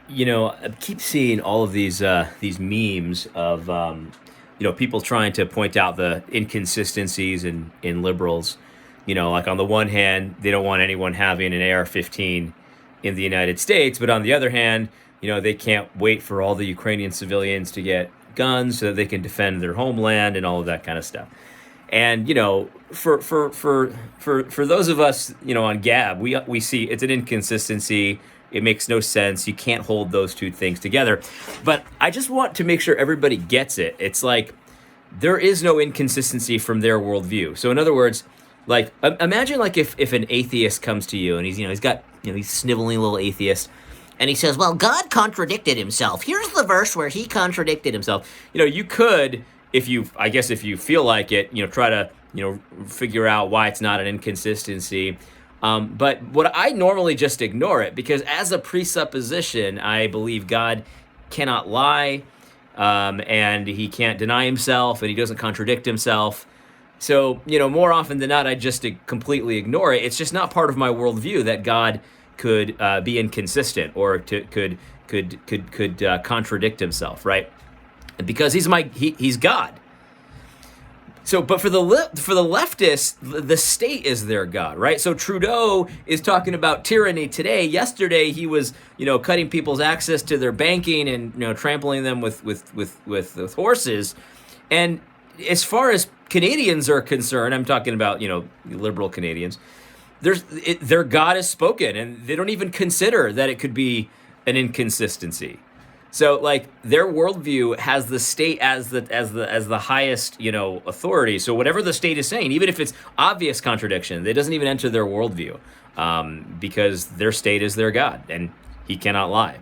I keep seeing all of these memes of people trying to point out the inconsistencies in liberals. Like on the one hand, they don't want anyone having an AR-15 in the United States, but on the other hand, they can't wait for all the Ukrainian civilians to get guns so that they can defend their homeland and all of that kind of stuff. And for those of us on Gab, we see it's an inconsistency. It makes no sense. You can't hold those two things together. But I just want to make sure everybody gets it. It's like there is no inconsistency from their worldview. So in other words, like imagine like if an atheist comes to you and he's got he's sniveling little atheist. And he says, well, God contradicted himself. Here's the verse where he contradicted himself. You could, if you feel like it, try to, figure out why it's not an inconsistency. But what I normally just ignore it because as a presupposition, I believe God cannot lie, and he can't deny himself, and he doesn't contradict himself. So, more often than not, I just completely ignore it. It's just not part of my worldview that God could be inconsistent or could contradict himself, right? Because he's God. So, but for the leftists, the state is their God, right? So Trudeau is talking about tyranny today. Yesterday, he was cutting people's access to their banking and trampling them with horses. And as far as Canadians are concerned, I'm talking about liberal Canadians. Their God has spoken, and they don't even consider that it could be an inconsistency. So, like, their worldview has the state as the highest authority. So whatever the state is saying, even if it's obvious contradiction, it doesn't even enter their worldview, because their state is their God, and he cannot lie.